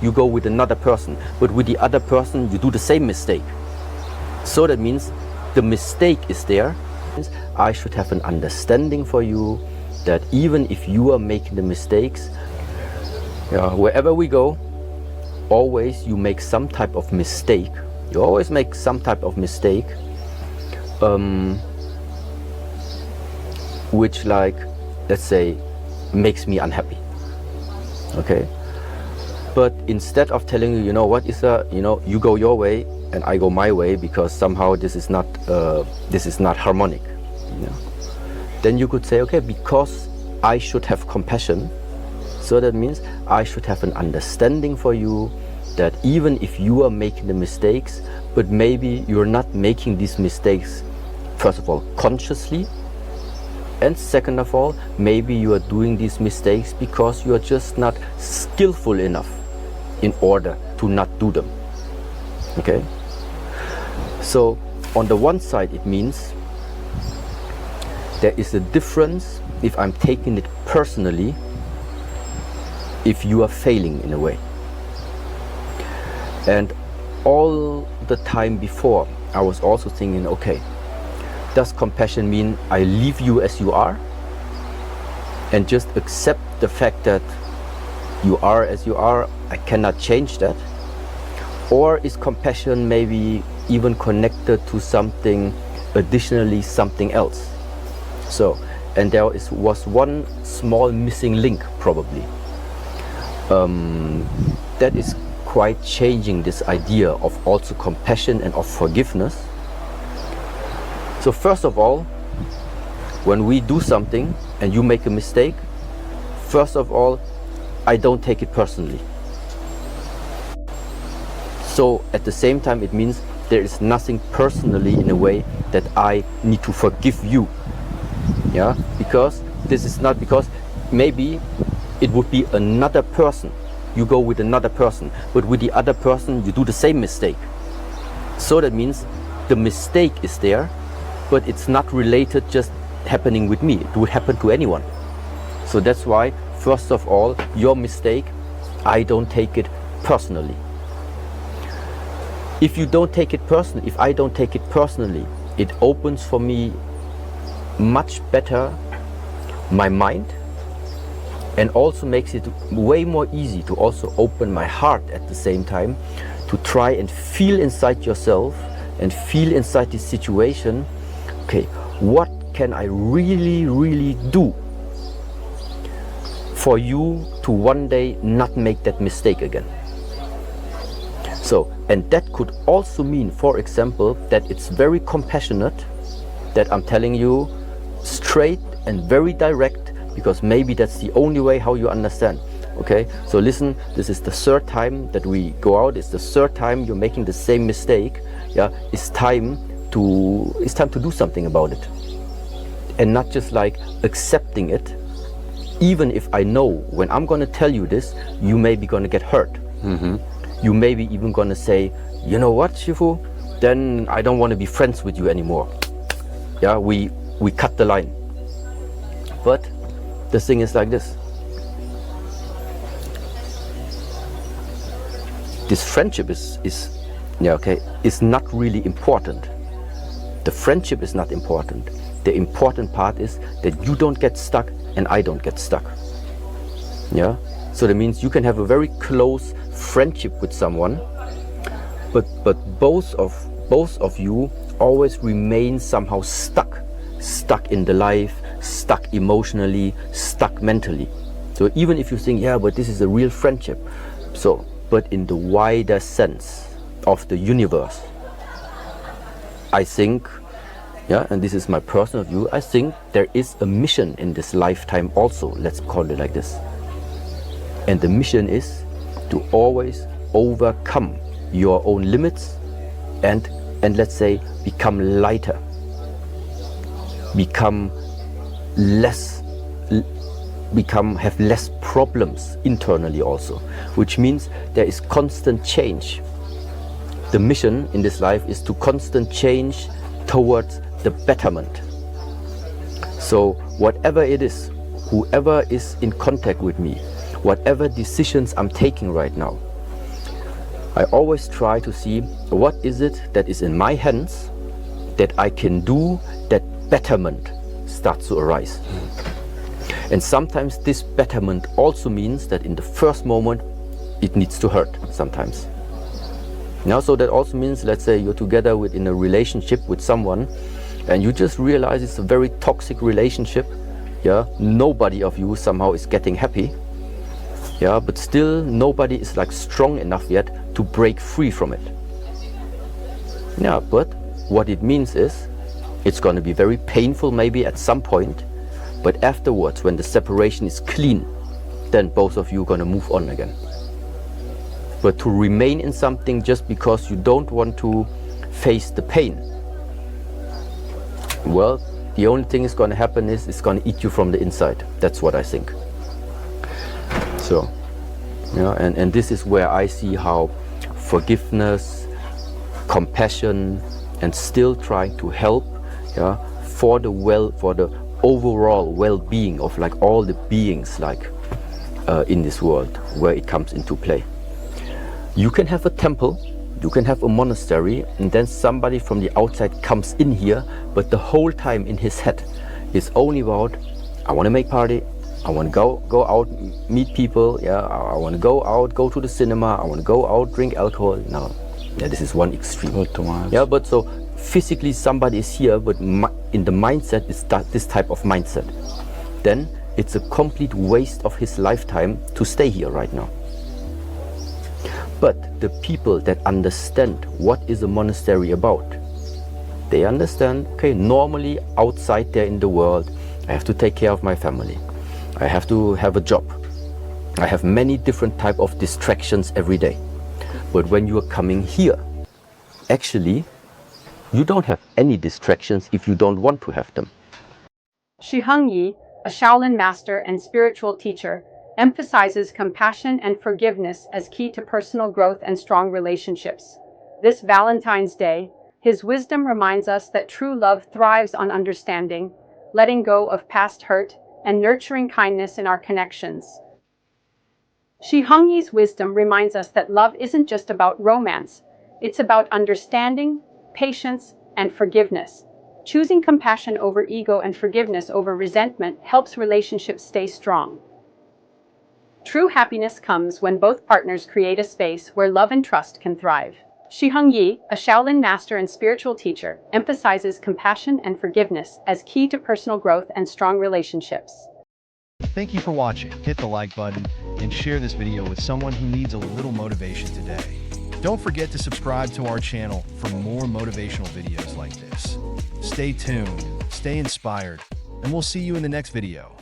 you go with another person, but with the other person you do the same mistake. So that means the mistake is there. I should have an understanding for you that even if you are making the mistakes, wherever we go, always you make some type of mistake. You always make some type of mistake, which, like, let's say, makes me unhappy. Okay, but instead of telling you, you know what, Issa, you go your way and I go my way because somehow this is not harmonic. Then you could say, okay, because I should have compassion, so that means I should have an understanding for you that even if you are making the mistakes, but maybe you're not making these mistakes, first of all, consciously, and second of all, maybe you are doing these mistakes because you are just not skillful enough in order to not do them. Okay? So on the one side, it means there is a difference if I'm taking it personally, if you are failing in a way. And all the time before, I was also thinking, okay, does compassion mean I leave you as you are and just accept the fact that you are as you are, I cannot change that? Or is compassion maybe even connected to something additionally, something else? So, and there was one small missing link probably that is quite changing this idea of also compassion and of forgiveness. So first of all, when we do something and you make a mistake, first of all, I don't take it personally. So at the same time, it means there is nothing personally in a way that I need to forgive you. Yeah, because this is not, because maybe it would be another person. You go with another person, but with the other person you do the same mistake. So that means the mistake is there, but it's not related just happening with me. It would happen to anyone. So that's why, first of all, your mistake, I don't take it personally. If you don't take it personally, if I don't take it personally, it opens for me much better my mind, and also makes it way more easy to also open my heart at the same time, to try and feel inside yourself and feel inside this situation, okay, what can I really do for you to one day not make that mistake again? So, and that could also mean, for example, that it's very compassionate, that I'm telling you straight and very direct, because maybe that's the only way how you understand. Okay, so listen, this is the third time that we go out, it's the third time you're making the same mistake. Yeah, it's time to do something about it, and not just like accepting it, even if I know when I'm gonna tell you this, you may be gonna get hurt. You may be even gonna say, you know what, Shifu, then I don't want to be friends with you anymore. Yeah, we cut the line. But the thing is like this. This friendship is not really important. The friendship is not important. The important part is that you don't get stuck and I don't get stuck. Yeah, so that means you can have a very close friendship with someone, but both of you always remain somehow stuck in the life, stuck emotionally, stuck mentally. So even if you think, yeah, but this is a real friendship, so, but in the wider sense of the universe, I think, yeah, and this is my personal view, I think there is a mission in this lifetime also, let's call it like this. And the mission is to always overcome your own limits and let's say become lighter, have less problems internally also, which means there is constant change. The mission in this life is to constant change towards the betterment. So whatever it is, whoever is in contact with me, whatever decisions I'm taking right now, I always try to see what is it that is in my hands that I can do that betterment starts to arise. And sometimes this betterment also means that in the first moment it needs to hurt sometimes. Now, so that also means, let's say you're together in a relationship with someone and you just realize it's a very toxic relationship. Yeah, nobody of you somehow is getting happy. Yeah, but still nobody is like strong enough yet to break free from it. Yeah, but what it means is it's going to be very painful maybe at some point, but afterwards when the separation is clean, then both of you are going to move on again. But to remain in something just because you don't want to face the pain, well, the only thing is going to happen is it's going to eat you from the inside. That's what I think. So, yeah, and this is where I see how forgiveness, compassion, and still trying to help, yeah, for the overall well-being of like all the beings like in this world, where it comes into play. You can have a temple, you can have a monastery, and then somebody from the outside comes in here, but the whole time in his head is only about, I want to make party, I want to go out, meet people, yeah, I want to go out, go to the cinema, I want to go out, drink alcohol. No, yeah, this is one extreme. Yeah, but so physically somebody is here, but in the mindset is this type of mindset. Then it's a complete waste of his lifetime to stay here right now. But the people that understand what is a monastery about, they understand, okay, normally outside there in the world, I have to take care of my family. I have to have a job. I have many different type of distractions every day. But when you are coming here, actually, you don't have any distractions if you don't want to have them. Shi Heng Yi, a Shaolin master and spiritual teacher, emphasizes compassion and forgiveness as key to personal growth and strong relationships. This Valentine's Day, his wisdom reminds us that true love thrives on understanding, letting go of past hurt, and nurturing kindness in our connections. Shi Heng Yi's wisdom reminds us that love isn't just about romance, it's about understanding, patience, and forgiveness. Choosing compassion over ego and forgiveness over resentment helps relationships stay strong. True happiness comes when both partners create a space where love and trust can thrive. Shi Heng Yi, a Shaolin master and spiritual teacher, emphasizes compassion and forgiveness as key to personal growth and strong relationships. Thank you for watching. Hit the like button and share this video with someone who needs a little motivation today. Don't forget to subscribe to our channel for more motivational videos like this. Stay tuned, stay inspired, and we'll see you in the next video.